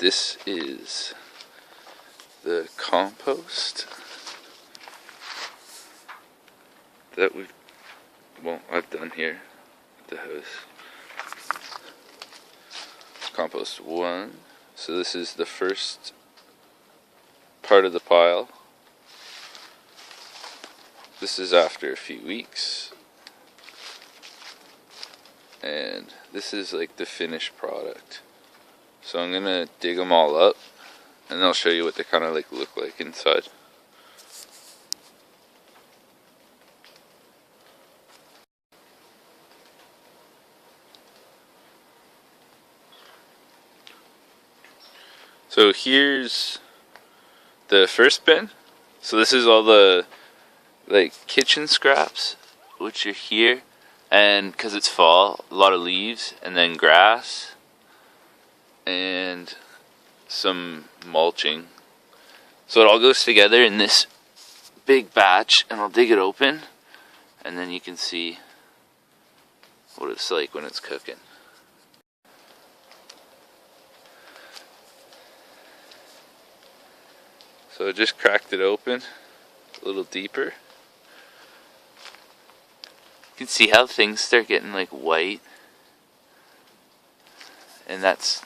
This is the compost that I've done here at the house. Compost 1. So this is the first part of the pile. This is after a few weeks. And this is like the finished product. So I'm gonna dig them all up and I'll show you what they kind of like look like inside. So here's the first bin. So this is all the like kitchen scraps, which are here, and because it's fall, a lot of leaves, and then grass and some mulching. So it all goes together in this big batch, and I'll dig it open and then you can see what it's like when it's cooking. So I just cracked it open a little deeper. You can see how things start getting like white, and that's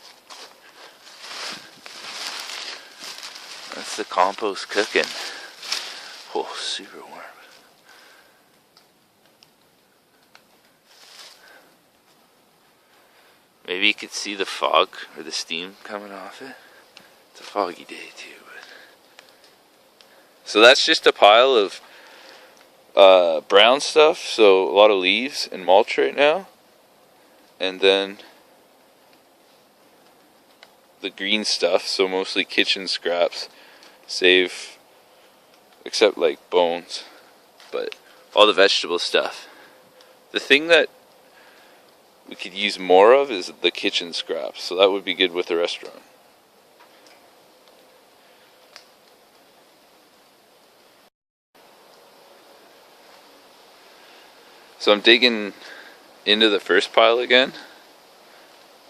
the compost cooking. Oh, super warm. Maybe you could see the fog or the steam coming off it. It's a foggy day too. So that's just a pile of brown stuff, so a lot of leaves and mulch right now. And then the green stuff, so mostly kitchen scraps, save, except like bones, but all the vegetable stuff. The thing that we could use more of is the kitchen scraps, so that would be good with the restaurant. So I'm digging into the first pile again,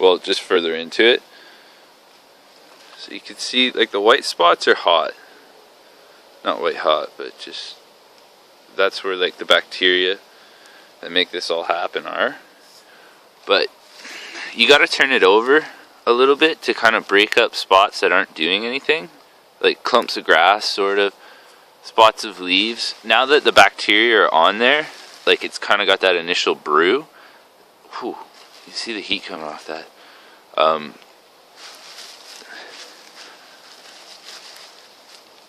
well, just further into it. So you can see like the white spots are hot, not white hot, but just that's where like the bacteria that make this all happen are. But you got to turn it over a little bit to kind of break up spots that aren't doing anything, like clumps of grass, sort of spots of leaves. Now that the bacteria are on there, like it's kind of got that initial brew. Whew, you see the heat coming off that.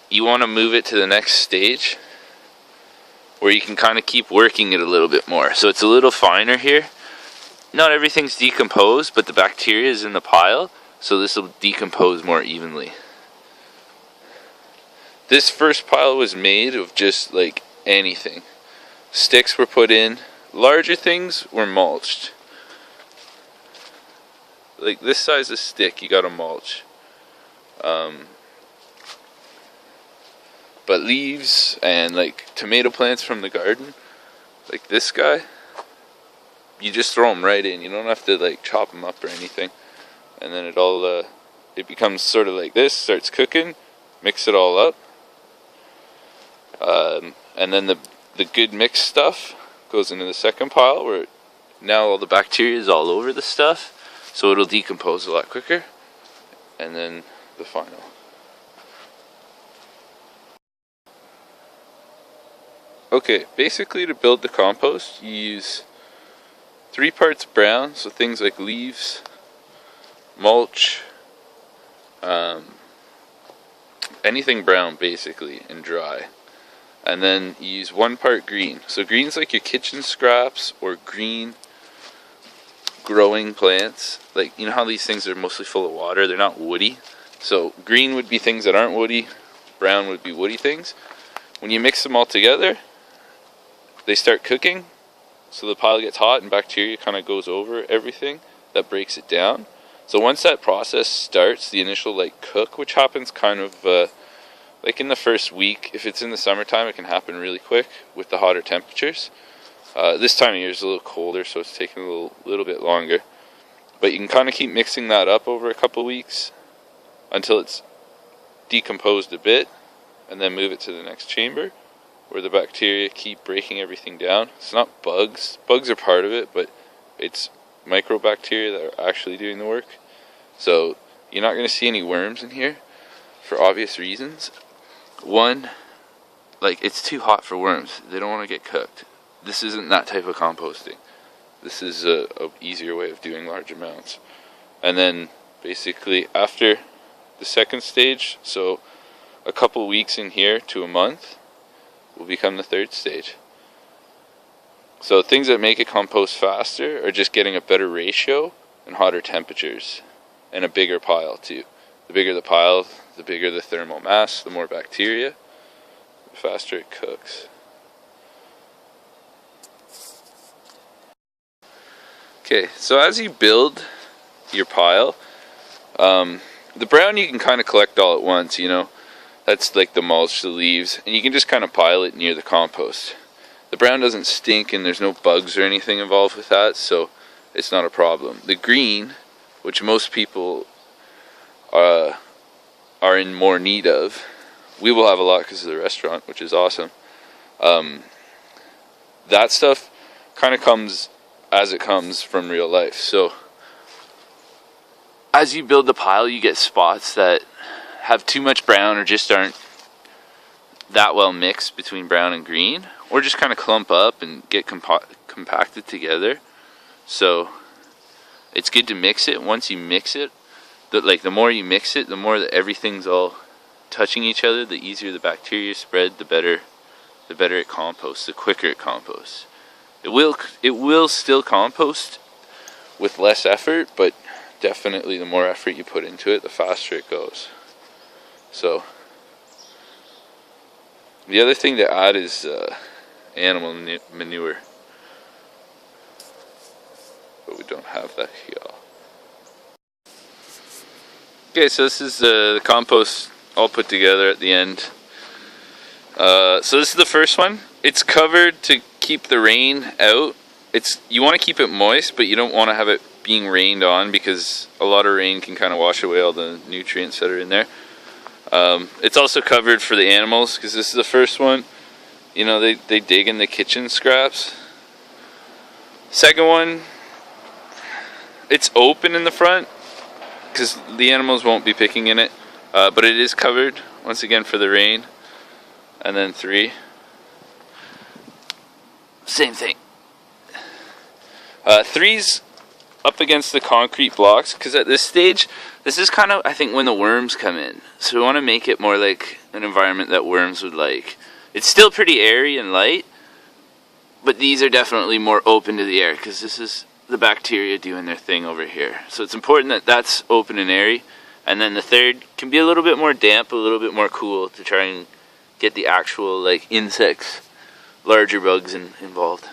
You want to move it to the next stage where you can kind of keep working it a little bit more. So it's a little finer here. Not everything's decomposed, but the bacteria is in the pile, so this will decompose more evenly. This first pile was made of just like anything. Sticks were put in, larger things were mulched. Like this size of stick you gotta mulch. But leaves and like tomato plants from the garden, like this guy, you just throw them right in. You don't have to like chop them up or anything. And then it becomes sort of like this, starts cooking, mix it all up. And then the good mixed stuff goes into the second pile where now all the bacteria is all over the stuff, so it'll decompose a lot quicker. And then the final. Okay, basically to build the compost you use 3 parts brown, so things like leaves, mulch, anything brown basically, and dry. And then you use 1 part green. So green's like your kitchen scraps or green growing plants. Like, you know how these things are mostly full of water, they're not woody. So green would be things that aren't woody, brown would be woody things. When you mix them all together, they start cooking. So the pile gets hot and bacteria kind of goes over everything. That breaks it down. So once that process starts, the initial like cook, which happens kind of like in the first week. If it's in the summertime, it can happen really quick with the hotter temperatures. This time of year is a little colder, so it's taking a little bit longer. But you can kind of keep mixing that up over a couple weeks. until it's decomposed a bit, and then move it to the next chamber where the bacteria keep breaking everything down. It's not bugs. Bugs are part of it, but it's microbacteria that are actually doing the work. So you're not going to see any worms in here for obvious reasons. One, like, it's too hot for worms. They don't want to get cooked. This isn't that type of composting. This is a easier way of doing large amounts. And then basically after the second stage, so a couple weeks in here to a month, will become the third stage. So things that make it compost faster are just getting a better ratio and hotter temperatures, and a bigger pile too. The bigger the pile, the bigger the thermal mass, the more bacteria, the faster it cooks. Okay, so as you build your pile, the brown you can kind of collect all at once, you know. That's like the mulch, the leaves, and you can just kind of pile it near the compost. The brown doesn't stink and there's no bugs or anything involved with that, so it's not a problem. The green, which most people are in more need of, we will have a lot because of the restaurant, which is awesome. That stuff kind of comes as it comes from real life. So as you build the pile, you get spots that have too much brown or just aren't that well mixed between brown and green, or just kind of clump up and get compacted together. So it's good to mix it. Once you mix it, the more you mix it, the more that everything's all touching each other, the easier the bacteria spread, the better it composts, the quicker it composts. It will still compost with less effort, but definitely the more effort you put into it, the faster it goes. So the other thing to add is animal manure, but we don't have that here. Okay, so this is the compost all put together at the end. So this is the first one. It's covered to keep the rain out. You want to keep it moist, but you don't want to have it being rained on, because a lot of rain can kind of wash away all the nutrients that are in there. It's also covered for the animals, because this is the first one. You know, they dig in the kitchen scraps. Second one, it's open in the front, because the animals won't be picking in it. But it is covered, once again, for the rain. And then 3. Same thing. 3's up against the concrete blocks, because at this stage, this is kind of, I think, when the worms come in. So we want to make it more like an environment that worms would like. It's still pretty airy and light, but these are definitely more open to the air, because this is the bacteria doing their thing over here. So it's important that that's open and airy. And then the third can be a little bit more damp, a little bit more cool, to try and get the actual, like, insects, larger bugs involved.